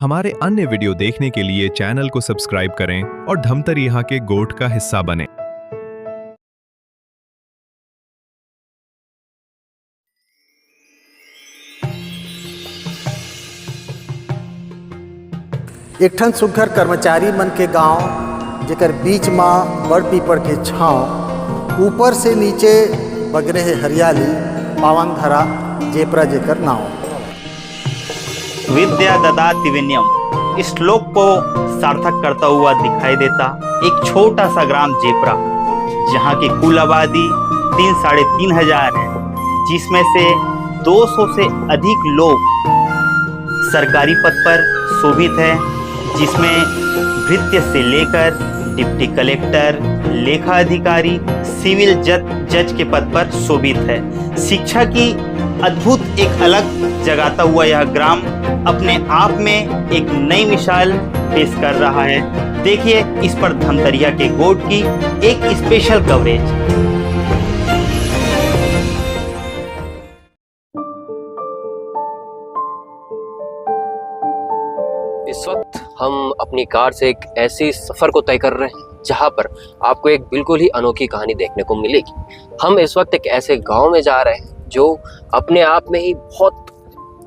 हमारे अन्य वीडियो देखने के लिए चैनल को सब्सक्राइब करें और धमतर यहाँ के गोठ का हिस्सा बनें। एक ठन सुघर कर्मचारी मन के गांव जेकर बीच माँ बड़ पीपड़ के छाँव, ऊपर से नीचे बगरे है हरियाली, पावन धरा जेपरा जेकर नाव। विद्या ददाति विनयम इस श्लोक को सार्थक करता हुआ दिखाई देता एक छोटा सा ग्राम जेपरा, जहाँ की कुल आबादी 3,500 है, जिसमें से 200 से अधिक लोग सरकारी पद पर शोभित है, जिसमें भृत्य से लेकर डिप्टी कलेक्टर, लेखा अधिकारी, सिविल जज के पद पर शोभित है। शिक्षा की अद्भुत एक अलग जगाता हुआ यह ग्राम अपने आप में एक नई मिसाल पेश कर रहा है। देखिए इस पर धमतरिया के गोठ की एक स्पेशल कवरेज। इस वक्त हम अपनी कार से एक ऐसी सफर को तय कर रहे हैं जहां पर आपको एक बिल्कुल ही अनोखी कहानी देखने को मिलेगी। हम इस वक्त एक ऐसे गांव में जा रहे हैं जो अपने आप में ही बहुत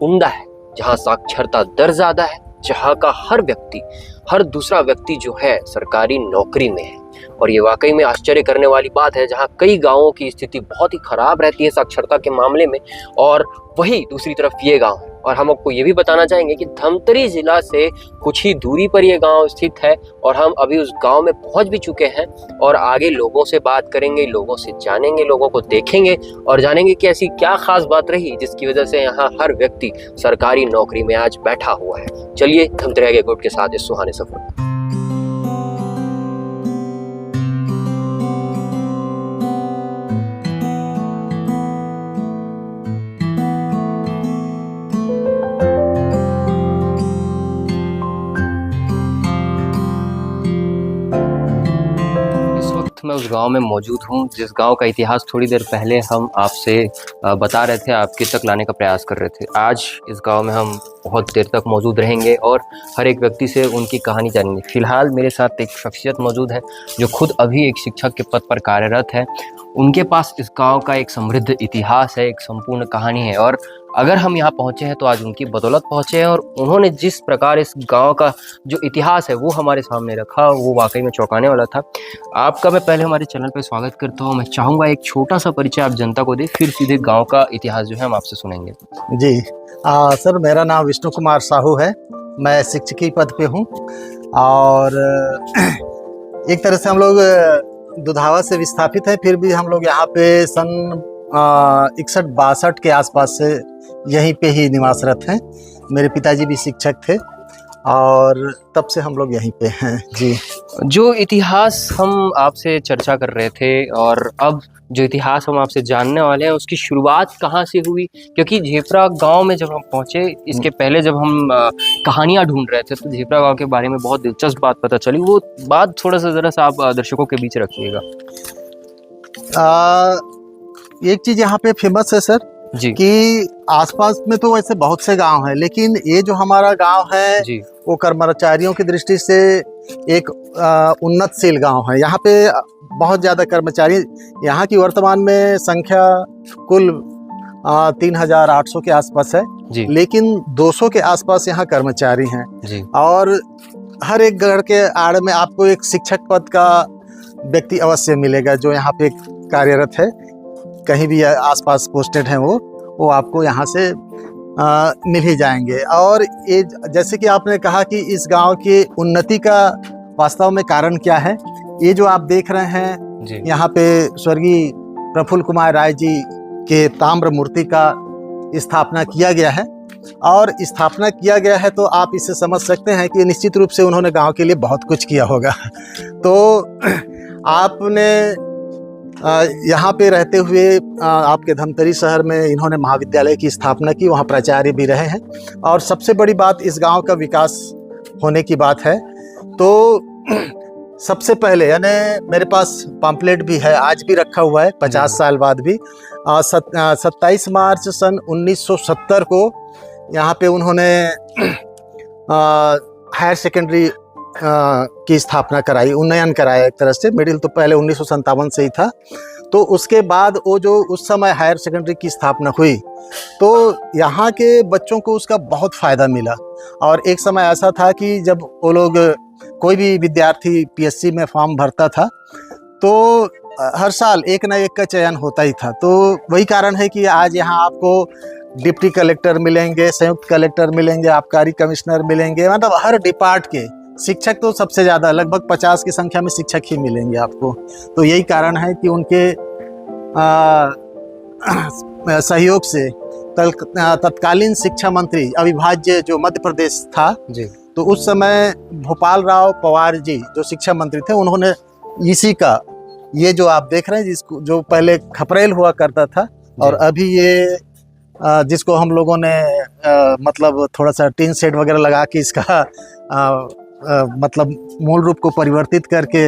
उम्दा है, जहां साक्षरता दर ज्यादा है, जहां का हर दूसरा व्यक्ति जो है सरकारी नौकरी में है। और ये वाकई में आश्चर्य करने वाली बात है, जहां कई गांवों की स्थिति बहुत ही खराब रहती है साक्षरता के मामले में, और वही दूसरी तरफ ये गांव है। और हम आपको ये भी बताना चाहेंगे कि धमतरी जिला से कुछ ही दूरी पर ये गांव स्थित है, और हम अभी उस गांव में पहुंच भी चुके हैं और आगे लोगों से बात करेंगे, लोगों से जानेंगे, लोगों को देखेंगे और जानेंगे कि ऐसी क्या खास बात रही जिसकी वजह से यहाँ हर व्यक्ति सरकारी नौकरी में आज बैठा हुआ है। चलिए धमतरिया के गोठ के साथ इस सुहाने सफर। मैं उस गांव में मौजूद हूं जिस गांव का इतिहास थोड़ी देर पहले हम आपसे बता रहे थे, आपके तक लाने का प्रयास कर रहे थे। आज इस गांव में हम बहुत देर तक मौजूद रहेंगे और हर एक व्यक्ति से उनकी कहानी जानेंगे। फिलहाल मेरे साथ एक शख्सियत मौजूद है जो खुद अभी एक शिक्षक के पद पर कार्यरत है। उनके पास इस गाँव का एक समृद्ध इतिहास है, एक संपूर्ण कहानी है, और अगर हम यहाँ पहुँचे हैं तो आज उनकी बदौलत पहुँचे हैं। और उन्होंने जिस प्रकार इस गांव का जो इतिहास है वो हमारे सामने रखा, वो वाकई में चौंकाने वाला था। आपका मैं पहले हमारे चैनल पे स्वागत करता हूँ। मैं चाहूँगा एक छोटा सा परिचय आप जनता को दें, फिर सीधे गांव का इतिहास जो है हम आपसे सुनेंगे। जी सर, मेरा नाम विष्णु कुमार साहू है। मैं शिक्षकी पद पे हूँ और एक तरह से हम लोग दुधावा से विस्थापित हैं, फिर भी हम लोग यहाँ पे सन 61-62 के आसपास से यहीं पे ही निवासरत हैं। मेरे पिताजी भी शिक्षक थे और तब से हम लोग यहीं पे हैं। जी, जो इतिहास हम आपसे चर्चा कर रहे थे और अब जो इतिहास हम आपसे जानने वाले हैं, उसकी शुरुआत कहाँ से हुई? क्योंकि झेपरा गांव में जब हम पहुँचे, इसके पहले जब हम कहानियाँ ढूंढ रहे थे तो झेपरा गांव के बारे में बहुत दिलचस्प बात पता चली। वो बात थोड़ा सा ज़रा सा आप दर्शकों के बीच रखिएगा। एक चीज़ यहाँ पे फेमस है सर जी, कि आसपास में तो वैसे बहुत से गांव हैं, लेकिन ये जो हमारा गांव है जी, वो कर्मचारियों की दृष्टि से एक उन्नतशील गांव है। यहाँ पे बहुत ज़्यादा कर्मचारी, यहाँ की वर्तमान में संख्या कुल 3,800 के आसपास है, जी, लेकिन 200 के आसपास यहाँ कर्मचारी हैं। जी, और हर एक घर के आड़ में आपको एक शिक्षक पद का व्यक्ति अवश्य मिलेगा जो यहाँ पे कार्यरत है। कहीं भी आसपास पोस्टेड हैं वो आपको यहाँ से मिल ही जाएंगे। और ये जैसे कि आपने कहा कि इस गांव की उन्नति का वास्तव में कारण क्या है, ये जो आप देख रहे हैं यहाँ पे स्वर्गीय प्रफुल्ल कुमार राय जी के ताम्र मूर्ति का स्थापना किया गया है। और स्थापना किया गया है तो आप इसे समझ सकते हैं कि निश्चित रूप से उन्होंने गांव के लिए बहुत कुछ किया होगा। तो आपने यहाँ पे रहते हुए आपके धमतरी शहर में इन्होंने महाविद्यालय की स्थापना की, वहाँ प्राचार्य भी रहे हैं। और सबसे बड़ी बात इस गांव का विकास होने की बात है। तो सबसे पहले, यानी मेरे पास पम्पलेट भी है, आज भी रखा हुआ है 50 साल बाद भी। 27 मार्च सन 1970 को यहाँ पे उन्होंने हायर सेकेंडरी की स्थापना कराई, उन्नयन कराया एक तरह से। मिडिल तो पहले 1957 से ही था। तो उसके बाद वो जो उस समय हायर सेकेंडरी की स्थापना हुई तो यहाँ के बच्चों को उसका बहुत फ़ायदा मिला। और एक समय ऐसा था कि जब वो लोग, कोई भी विद्यार्थी पीएससी में फॉर्म भरता था तो हर साल एक ना एक का चयन होता ही था। तो वही कारण है कि आज यहाँ आपको डिप्टी कलेक्टर मिलेंगे, संयुक्त कलेक्टर मिलेंगे, आबकारी कमिश्नर मिलेंगे, मतलब हर डिपार्ट के शिक्षक तो सबसे ज़्यादा, लगभग 50 की संख्या में शिक्षक ही मिलेंगे आपको। तो यही कारण है कि उनके सहयोग से तत्कालीन शिक्षा मंत्री अविभाज्य जो मध्य प्रदेश था जी, तो उस समय भोपाल राव पवार जी जो शिक्षा मंत्री थे, उन्होंने इसी का, ये जो आप देख रहे हैं जिसको, जो पहले खपरेल हुआ करता था और अभी ये जिसको हम लोगों ने मतलब थोड़ा सा टीन शेड वगैरह लगा के इसका मतलब मूल रूप को परिवर्तित करके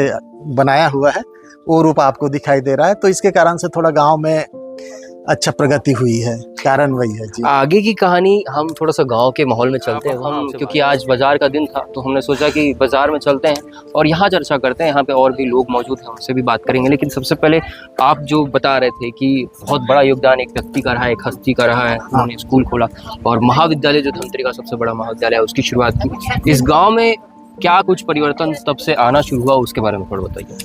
बनाया हुआ है, वो रूप आपको दिखाई दे रहा है। तो इसके कारण से थोड़ा गांव में अच्छा प्रगति हुई है, कारण वही है जी। आगे की कहानी हम थोड़ा सा गांव के माहौल में चलते हैं हम, क्योंकि आज बाजार का दिन था तो हमने सोचा कि बाजार में चलते हैं और यहाँ चर्चा करते हैं। यहाँ पे और भी लोग मौजूद हैं, उनसे भी बात करेंगे। लेकिन सबसे पहले आप जो बता रहे थे कि बहुत बड़ा योगदान एक व्यक्ति का रहा है, एक हस्ती का रहा है, उन्होंने स्कूल खोला और महाविद्यालय जो धमतरी का सबसे बड़ा महाविद्यालय है उसकी शुरुआत की। इस गाँव में क्या कुछ परिवर्तन तब से आना शुरू हुआ, उसके बारे में थोड़ा बताइए।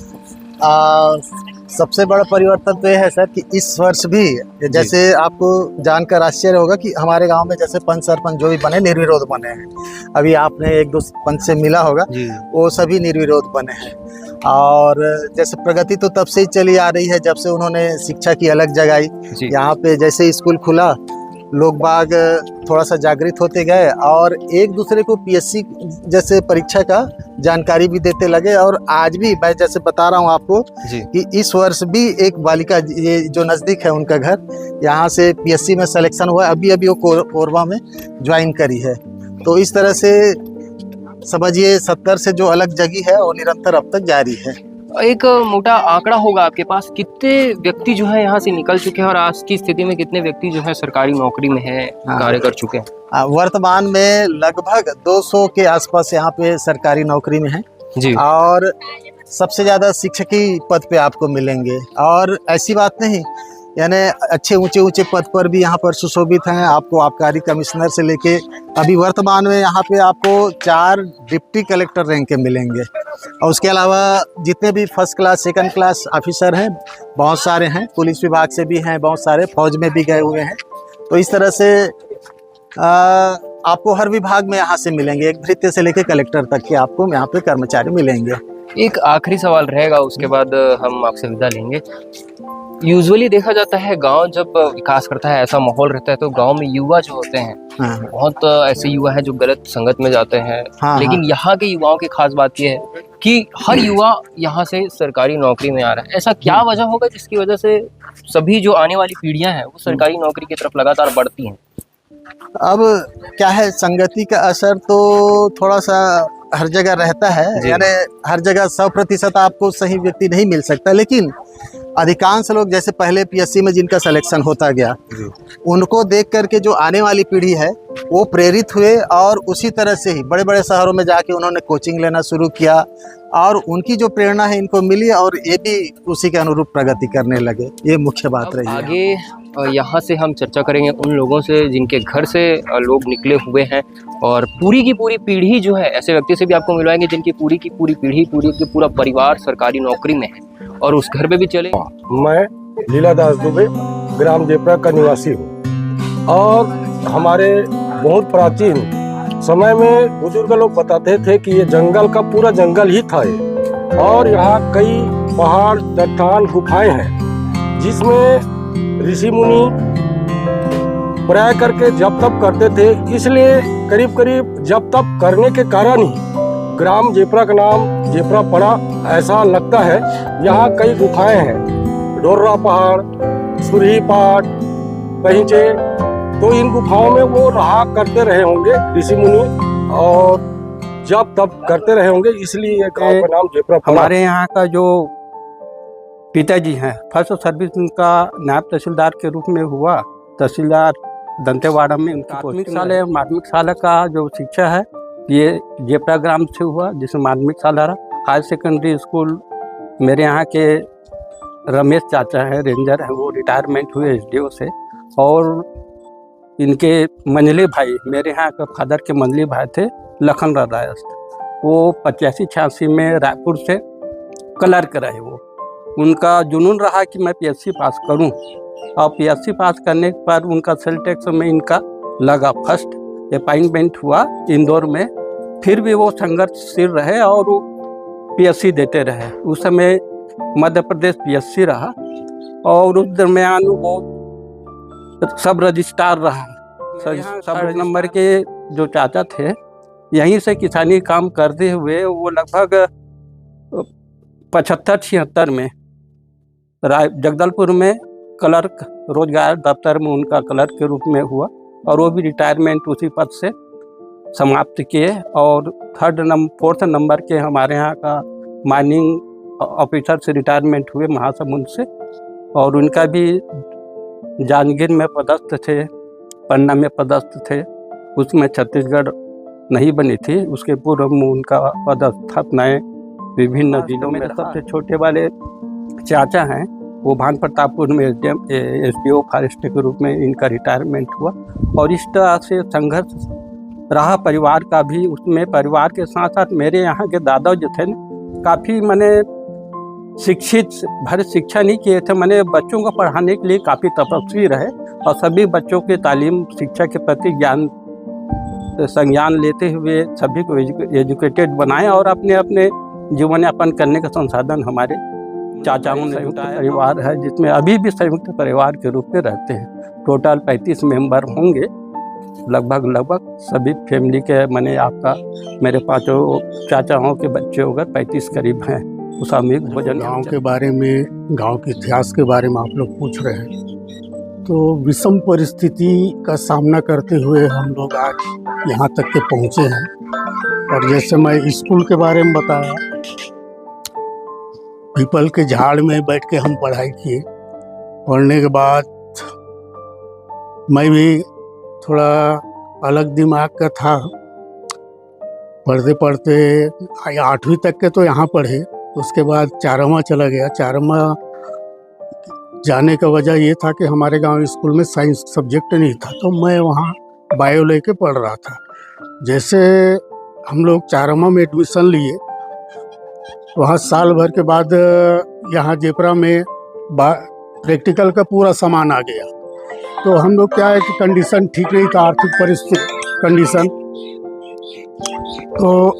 सबसे बड़ा परिवर्तन तो ये है सर कि इस वर्ष भी, जैसे आपको जानकर आश्चर्य होगा कि हमारे गांव में जैसे पंच सरपंच जो भी बने निर्विरोध बने हैं। अभी आपने एक दो पंच से मिला होगा, वो सभी निर्विरोध बने हैं। और जैसे प्रगति तो तब से ही चली आ रही है जब से उन्होंने शिक्षा की अलग जगाई। यहाँ पे जैसे स्कूल खुला, लोग बाग थोड़ा सा जागृत होते गए और एक दूसरे को पीएससी जैसे परीक्षा का जानकारी भी देते लगे। और आज भी मैं जैसे बता रहा हूँ आपको कि इस वर्ष भी एक बालिका, ये जो नज़दीक है उनका घर, यहाँ से पीएससी में सिलेक्शन हुआ, अभी अभी वो कोरबा में ज्वाइन करी है। तो इस तरह से समझिए 70 से जो अलग जगी है वो निरंतर अब तक जारी है। एक मोटा आंकड़ा होगा आपके पास, कितने व्यक्ति जो है यहाँ से निकल चुके हैं और आज की स्थिति में कितने व्यक्ति जो है सरकारी नौकरी में है, कार्य कर चुके हैं? वर्तमान में लगभग 200 के आसपास यहाँ पे सरकारी नौकरी में है जी। और सबसे ज़्यादा शिक्षकी पद पे आपको मिलेंगे। और ऐसी बात नहीं, यानी अच्छे ऊंचे पद पर भी यहाँ पर सुशोभित हैं। आपको आबकारी कमिश्नर से लेके अभी वर्तमान में यहाँ पे आपको 4 डिप्टी कलेक्टर रैंक के मिलेंगे। और उसके अलावा जितने भी first class second class officer हैं बहुत सारे हैं, पुलिस विभाग से भी हैं बहुत सारे, फौज में भी गए हुए हैं। तो इस तरह से आपको हर विभाग में यहाँ से मिलेंगे, एक भृत्य से लेके कलेक्टर तक के आपको यहाँ पे कर्मचारी मिलेंगे। एक आखिरी सवाल रहेगा, उसके बाद हम आपसे विदा लेंगे। यूजुअली देखा जाता है गांव जब विकास करता है, ऐसा माहौल रहता है तो गांव में युवा जो होते हैं, बहुत ऐसे युवा हैं जो गलत संगत में जाते हैं। लेकिन यहाँ के युवाओं की खास बात यह है कि हर युवा यहाँ से सरकारी नौकरी में आ रहा है। ऐसा क्या वजह होगा जिसकी वजह से सभी जो आने वाली पीढ़ियां हैं वो सरकारी नौकरी की तरफ लगातार बढ़ती हैं? अब क्या है, संगति का असर तो थोड़ा सा हर जगह रहता है, यानी हर जगह 100% आपको सही व्यक्ति नहीं मिल सकता। लेकिन अधिकांश लोग जैसे पहले पीएससी में जिनका सिलेक्शन होता गया, उनको देख करके जो आने वाली पीढ़ी है वो प्रेरित हुए और उसी तरह से ही बड़े बड़े शहरों में जाके उन्होंने कोचिंग लेना शुरू किया और उनकी जो प्रेरणा है इनको मिली और ये भी उसी के अनुरूप प्रगति करने लगे। ये मुख्य बात रही है। आगे यहाँ से हम चर्चा करेंगे उन लोगों से जिनके घर से लोग निकले हुए हैं और पूरी की पूरी पीढ़ी जो है, ऐसे व्यक्ति से भी आपको मिलवाएंगे जिनकी पूरी की पूरी पीढ़ी, पूरा परिवार सरकारी नौकरी में है और उस घर पे भी चले। मैं लीलादास दुबे ग्राम जेपरा का निवासी हूँ और हमारे बहुत प्राचीन समय में बुजुर्ग लोग बताते थे कि ये जंगल का पूरा जंगल ही था ये, और यहाँ कई पहाड़, चट्टान, गुफाएं हैं जिसमें ऋषि मुनि प्राय करके जप तप करते थे। इसलिए करीब करीब जप तप करने के कारण ही ग्राम जेपरा का नाम जेपरा पड़ा, ऐसा लगता है। यहाँ कई गुफाएं हैं, डोर्रा पहाड़, सुरही पाट, पहींचे, तो इन गुफाओं में वो रहा करते रहे होंगे ऋषि मुनि और जब तब करते रहे होंगे, इसलिए ये गांव का नाम जेपरा पड़ा। हमारे यहाँ का जो पिताजी हैं, फर्स्ट सर्विस उनका नायब तहसीलदार के रूप में हुआ, तहसीलदार दंतेवाड़ा में। उनकी प्राथमिक शाला का जो शिक्षा है ये जेपरा ग्राम से हुआ, जिसमें माध्यमिक सालारा। हायर सेकेंडरी स्कूल मेरे यहाँ के रमेश चाचा हैं, रेंजर हैं, वो रिटायरमेंट हुए एसडीओ से। और इनके मंझले भाई, मेरे यहाँ के फादर के मंझले भाई थे लखन रायस, वो 85-86 में रायपुर से क्लर्क रहे। वो उनका जुनून रहा कि मैं पीएससी पास करूं, और पीएससी पास करने पर उनका सेल टैक्स में इनका लगा, फर्स्ट अपॉइंटमेंट हुआ इंदौर में। फिर भी वो संघर्षशील रहे और वो पीएससी देते रहे। उस समय मध्य प्रदेश पीएससी रहा, और उस दरमियान वो सब रजिस्ट्रार रहा। सब नंबर के जो चाचा थे, यहीं से किसानी काम करते हुए वो लगभग 75-76 में जगदलपुर में क्लर्क, रोजगार दफ्तर में उनका क्लर्क के रूप में हुआ, और वो भी रिटायरमेंट उसी पद से समाप्त किए। और 4th नंबर के हमारे यहाँ का माइनिंग ऑफिसर से रिटायरमेंट हुए महासमुंद से, और उनका भी जांजगीर में पदस्थ थे, पन्ना में पदस्थ थे। उसमें छत्तीसगढ़ नहीं बनी थी, उसके पूर्व में उनका पदस्थापनाएँ विभिन्न जिलों में। सबसे छोटे वाले चाचा हैं, वो भान प्रतापपुर में एसडीओ फॉरेस्ट के रूप में इनका रिटायरमेंट हुआ। और इस तरह से संघर्ष रहा परिवार का भी। उसमें परिवार के साथ साथ मेरे यहाँ के दादा जो थे न, काफ़ी मैंने शिक्षित, भर शिक्षा नहीं किए थे, मैंने बच्चों को पढ़ाने के लिए काफ़ी तपस्वी रहे, और सभी बच्चों के तालीम शिक्षा के प्रति संज्ञान लेते हुए सभी को एजुकेटेड बनाए, और अपने अपने जीवन यापन करने का संसाधन हमारे चाचाओं ने। संयुक्त परिवार है, जिसमें अभी भी संयुक्त परिवार के रूप में रहते हैं। टोटल 35 मेंबर होंगे लगभग सभी फैमिली के। मैंने आपका मेरे 5 चाचाओं के बच्चे होकर 35 करीब हैं। उस सामूहिक भोजन गाँव के बारे में, गांव के इतिहास के बारे में आप लोग पूछ रहे हैं, तो विषम परिस्थिति का सामना करते हुए हम लोग आज यहाँ तक के पहुँचे हैं। और जैसे मैं स्कूल के बारे में बताया, पीपल के झाड़ में बैठ के हम पढ़ाई किए। पढ़ने के बाद मैं भी थोड़ा अलग दिमाग का था। पढ़ते पढ़ते 8वीं तक के तो यहाँ पढ़े, उसके बाद 4वां चला गया। 4वां जाने का वजह ये था कि हमारे गांव स्कूल में साइंस सब्जेक्ट नहीं था, तो मैं वहाँ बायो लेके पढ़ रहा था। जैसे हम लोग 4वां में एडमिशन लिए, वहाँ साल भर के बाद यहाँ जेपरा में प्रैक्टिकल का पूरा सामान आ गया। तो हम लोग क्या है कि कंडीशन ठीक नहीं था, आर्थिक परिस्थिति कंडीशन, तो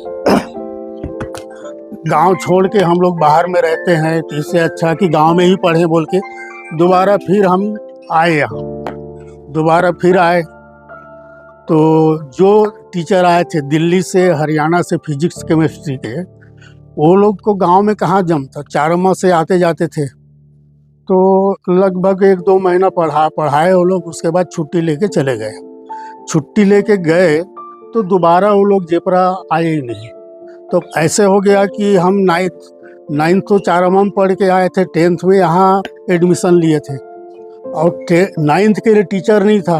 गांव छोड़ के हम लोग बाहर में रहते हैं, तो इससे अच्छा कि गांव में ही पढ़ें बोल के दोबारा फिर हम आए यहाँ। दोबारा फिर आए तो जो टीचर आए थे दिल्ली से, हरियाणा से, फिजिक्स केमिस्ट्री के, वो लोग को गांव में कहाँ जमता, 4वां से आते जाते थे। तो लगभग 1-2 महीना पढ़ाए वो लोग। उसके बाद छुट्टी लेके चले गए। छुट्टी लेके गए तो दोबारा वो लोग जेपरा आए ही नहीं। तो ऐसे हो गया कि हम 9th तो 4वां में पढ़ के आए थे, 10th में यहाँ एडमिशन लिए थे, और 9th के लिए टीचर नहीं था।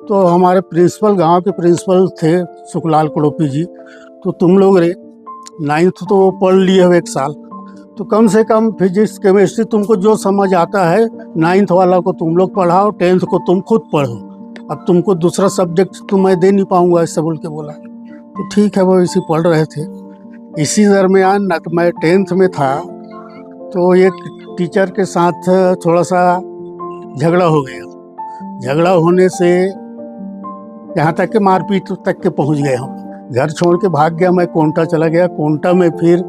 तो हमारे प्रिंसिपल, गांव के प्रिंसिपल थे सुखलाल कड़ोपी जी, तो तुम लोग 9th तो पढ़ लिए हो 1 साल, तो कम से कम फिजिक्स केमिस्ट्री तुमको जो समझ आता है 9th वाला को तुम लोग पढ़ाओ, 10th को तुम खुद पढ़ो। अब तुमको दूसरा सब्जेक्ट तो मैं दे नहीं पाऊँगा, ऐसा बोल के बोला। तो ठीक है, वो इसी पढ़ रहे थे। इसी दरमियान न मैं 10th में था, तो एक टीचर के साथ थोड़ा सा झगड़ा हो गया। झगड़ा होने से यहाँ तक के मारपीट तक के पहुँच गए हम। घर छोड़ के भाग गया, मैं कोंटा चला गया। कोंटा में फिर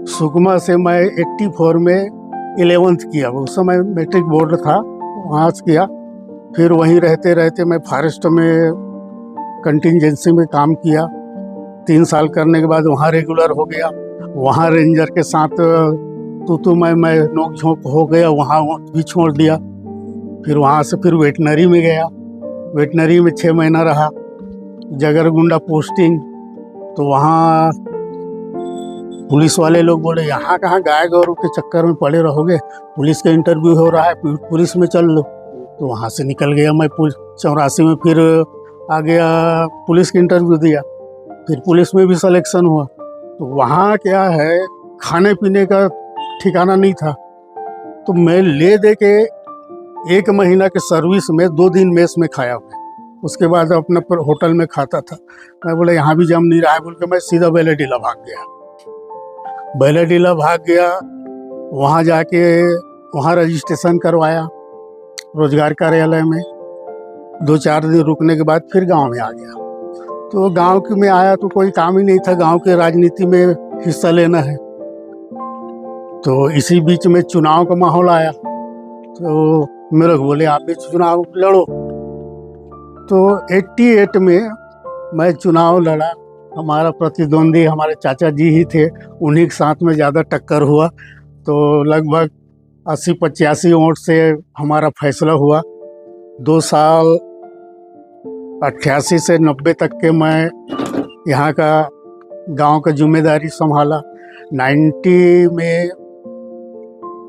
सुकमा से मैं 84 में 11th किया। उस समय मैट्रिक बोर्ड था, वहाँ से किया। फिर वहीं रहते रहते मैं फॉरेस्ट में कंटिजेंसी में काम किया। 3 साल करने के बाद वहाँ रेगुलर हो गया। वहाँ रेंजर के साथ तू मैं नोक झोंक हो गया, वहाँ भी छोड़ दिया। फिर वहाँ से फिर वेटनरी में गया। वेटनरी में 6 महीना रहा, जगरगुंडा पोस्टिंग। तो वहाँ पुलिस वाले लोग बोले यहाँ कहाँ गाय गौरू के चक्कर में पड़े रहोगे, पुलिस का इंटरव्यू हो रहा है, पुलिस में चल लो। तो वहाँ से निकल गया मैं। 84 में फिर आ गया, पुलिस का इंटरव्यू दिया। फिर पुलिस में भी सिलेक्शन हुआ। तो वहाँ क्या है, खाने पीने का ठिकाना नहीं था, तो मैं ले दे के 1 महीना के सर्विस में 2 दिन मेस में खाया मैं। उसके बाद अपना होटल में खाता था। मैं बोला यहाँ भी जम नहीं रहा है बोल के मैं सीधा बेलेडीला भाग गया। बेलेडीला भाग गया, वहाँ जाके वहाँ रजिस्ट्रेशन करवाया रोजगार कार्यालय में। 2-4 दिन रुकने के बाद फिर गांव में आ गया। तो गांव में आया तो कोई काम ही नहीं था, गांव के राजनीति में हिस्सा लेना है। तो इसी बीच में चुनाव का माहौल आया, तो मेरे को बोले आप भी चुनाव लड़ो। तो 88 में मैं चुनाव लड़ा। हमारा प्रतिद्वंदी हमारे चाचा जी ही थे, उन्हीं के साथ में ज़्यादा टक्कर हुआ। तो लगभग 80-85 वोट से हमारा फैसला हुआ। 2 साल 88 से 90 तक के मैं यहाँ का गांव का जिम्मेदारी संभाला। 90 में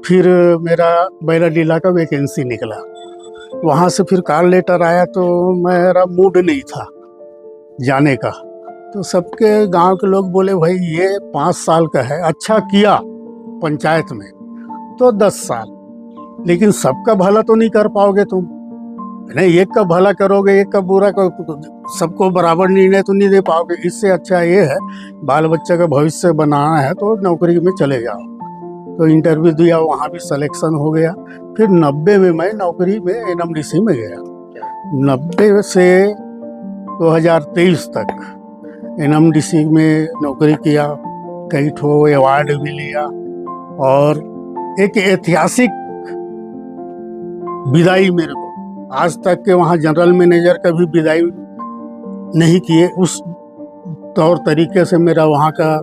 फिर मेरा बेलाडीला का वैकेंसी निकला। वहाँ से फिर कॉल लेटर आया, तो मेरा मूड नहीं था जाने का। तो सबके गांव के लोग बोले भाई ये 5 साल का है, अच्छा किया पंचायत में तो 10 साल, लेकिन सबका भला तो नहीं कर पाओगे तुम। नहीं, एक का भला करोगे, एक का बुरा सबको बराबर निर्णय तो नहीं दे पाओगे। इससे अच्छा ये है बाल बच्चे का भविष्य बनाना है तो नौकरी में चले जाओ। तो इंटरव्यू दिया, वहाँ भी सिलेक्शन हो गया। फिर 90 में मैं नौकरी में NMDC में गया। 90 से 2023 तक NMDC में नौकरी किया, कई ठो अवार्ड भी लिया और एक ऐतिहासिक विदाई मेरे को, आज तक के वहाँ जनरल मैनेजर का भी विदाई नहीं किए, उस तौर तरीके से मेरा वहाँ का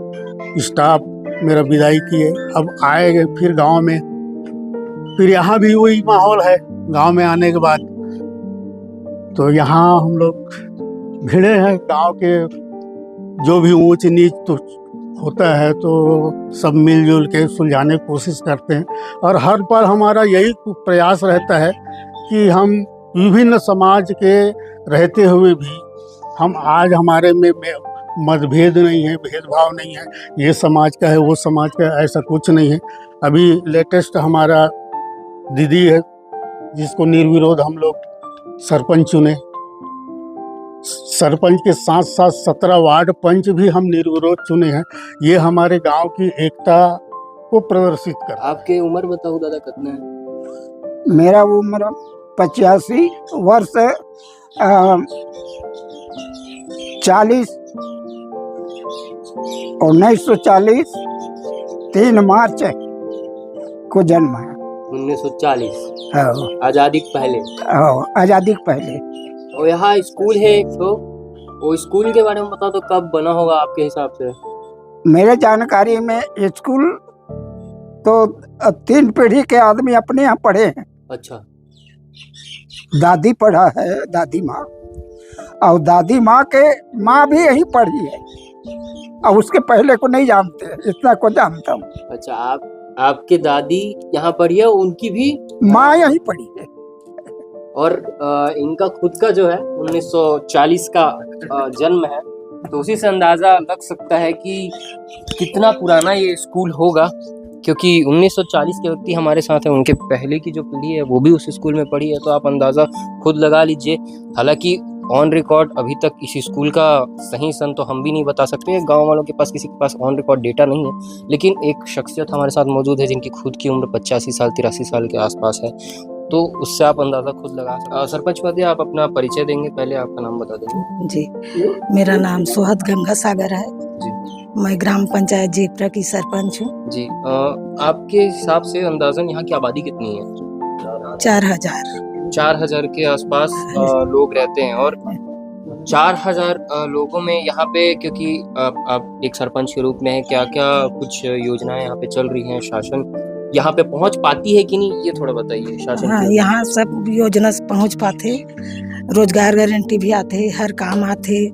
स्टाफ मेरा विदाई किए। अब आए फिर गांव में, फिर यहाँ भी वही माहौल है। गांव में आने के बाद तो यहाँ हम लोग भिड़े हैं। गांव के जो भी ऊंच नीच तो होता है तो सब मिलजुल के सुलझाने की कोशिश करते हैं। और हर पल हमारा यही प्रयास रहता है कि हम विभिन्न समाज के रहते हुए भी हम आज हमारे में मतभेद नहीं है, भेदभाव नहीं है, ये समाज का है वो समाज का है, ऐसा कुछ नहीं है। अभी लेटेस्ट हमारा दीदी है जिसको निर्विरोध हम लोग सरपंच चुने। सरपंच के साथ साथ 17 वार्ड पंच भी हम निर्विरोध चुने हैं। ये हमारे गांव की एकता को प्रदर्शित कर। आपके उम्र बताओ दादा कितना है? मेरा उम्र 85 वर्ष 40 1940 3 मार्च को जन्म है। 1940 हाँ, आजादी के पहले। हाँ, आजादी के पहले। और यहाँ स्कूल है एक तो, वो स्कूल के बारे में बताओ तो कब बना होगा आपके हिसाब से? मेरे जानकारी में स्कूल तो 3 पीढ़ी के आदमी अपने यहाँ पढ़े हैं। अच्छा। दादी पढ़ा है, दादी माँ, और दादी माँ के माँ भी यही पढ़ी है, और उसके पहले को नहीं जानते, इतना को जानता हूँ। अच्छा, आपके दादी यहाँ पढ़ी है, उनकी भी माँ यही पढ़ी है। और इनका खुद का जो है 1940 का जन्म है, तो उसी से अंदाजा लग सकता है कि कितना पुराना ये स्कूल होगा, क्योंकि 1940 के व्यक्ति हमारे साथ हैं, उनके पहले की जो पीढ़ी है वो भी उस स्कूल में पढ़ी है, तो आप अंदाज़ा खुद लगा लीजिए। हालांकि ऑन रिकॉर्ड अभी तक इस स्कूल का सही सन तो हम भी नहीं बता सकते, गांव वालों के पास किसी के पास ऑन रिकॉर्ड डेटा नहीं है, लेकिन एक शख्सियत हमारे साथ मौजूद है जिनकी खुद की उम्र 85 साल 83 साल के आसपास है, तो उससे आप अंदाज़ा खुद लगा सकते। सरपंच महोदय, आप अपना परिचय देंगे, पहले आपका नाम बता देंगे। जी, मेरा नाम सोहत गंगा सागर है जी। मैं ग्राम पंचायत जेपरा की सरपंच हूँ। जी, आपके हिसाब से अंदाजन यहाँ की आबादी कितनी है? 4000 के आसपास लोग रहते हैं, और 4000 लोगों में यहाँ पे, क्योंकि आप एक सरपंच के रूप में हैं, क्या क्या कुछ योजनाएं यहाँ पे चल रही हैं, शासन यहाँ पे पहुँच पाती है कि नहीं, ये थोड़ा बताइए। शासन हाँ, यहाँ सब योजना से पहुँच पाते, रोजगार गारंटी भी आते, हर काम आते,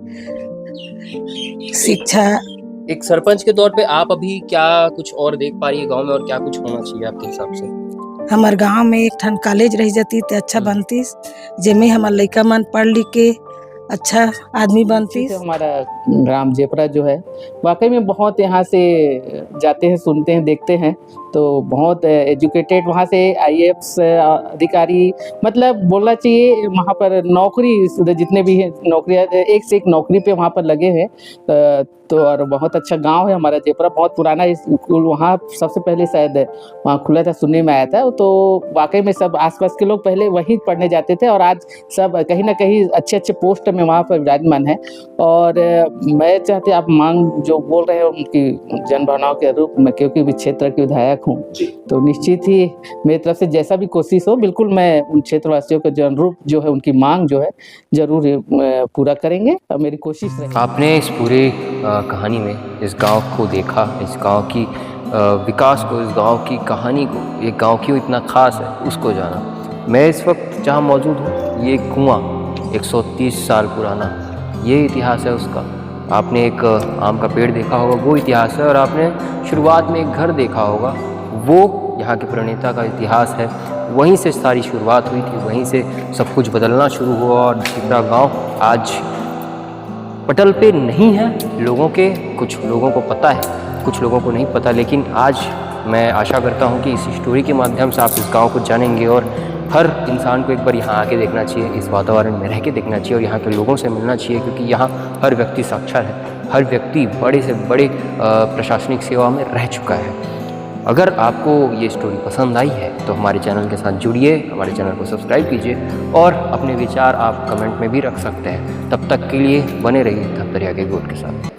शिक्षा। एक सरपंच के तौर पे आप अभी क्या कुछ और देख पा रही है गांव में, और क्या कुछ होना चाहिए आपके हिसाब से? हमारे गांव में एक ठन कॉलेज रह जाती तो अच्छा बनती, जेमे हमारे लड़का मन पढ़ लिख के अच्छा आदमी बनती। हमारा ग्राम जेपरा जो है वाकई में बहुत यहाँ से जाते हैं, सुनते हैं, देखते हैं तो बहुत एजुकेटेड वहाँ से IAS अधिकारी, मतलब बोलना चाहिए वहाँ पर नौकरी जितने भी हैं नौकरियाँ एक से एक नौकरी पे वहाँ पर लगे हैं। तो और बहुत अच्छा गांव है हमारा जेपरा, बहुत पुराना स्कूल वहाँ सबसे पहले शायद वहाँ खुला था, सुनने में आया था। तो वाकई में सब आसपास के लोग पहले वहीं पढ़ने जाते थे और आज सब कहीं ना कहीं अच्छे अच्छे पोस्ट में वहाँ पर विराजमान है। और मैं चाहते आप मांग जो बोल रहे हैं उनकी जनभावनाओं के रूप में, क्योंकि भी क्षेत्र के विधायक हूँ तो निश्चित ही मेरी तरफ से जैसा भी कोशिश हो बिल्कुल मैं उन क्षेत्रवासियों के जो अनुरूप जो है उनकी मांग जो है जरूर पूरा करेंगे और मेरी कोशिश रहेगी। आपने इस पूरे कहानी में इस गांव को देखा, इस गांव की विकास को, इस गांव की कहानी को, ये गांव क्यों इतना ख़ास है उसको जाना। मैं इस वक्त जहां मौजूद हूँ ये कुआं 130 साल पुराना, ये इतिहास है उसका। आपने एक आम का पेड़ देखा होगा, वो इतिहास है। और आपने शुरुआत में एक घर देखा होगा, वो यहाँ के प्रणेता का इतिहास है। वहीं से सारी शुरुआत हुई थी, वहीं से सब कुछ बदलना शुरू हुआ और जेपरा गाँव आज पटल पे नहीं है लोगों के, कुछ लोगों को पता है, कुछ लोगों को नहीं पता। लेकिन आज मैं आशा करता हूँ कि इस स्टोरी के माध्यम से आप इस गांव को जानेंगे और हर इंसान को एक बार यहाँ आके देखना चाहिए, इस वातावरण में रह के देखना चाहिए और यहाँ के लोगों से मिलना चाहिए, क्योंकि यहाँ हर व्यक्ति साक्षर है, हर व्यक्ति बड़े से बड़े प्रशासनिक सेवा में रह चुका है। अगर आपको ये स्टोरी पसंद आई है तो हमारे चैनल के साथ जुड़िए, हमारे चैनल को सब्सक्राइब कीजिए और अपने विचार आप कमेंट में भी रख सकते हैं। तब तक के लिए बने रहिए धमतरिया के गोट के साथ।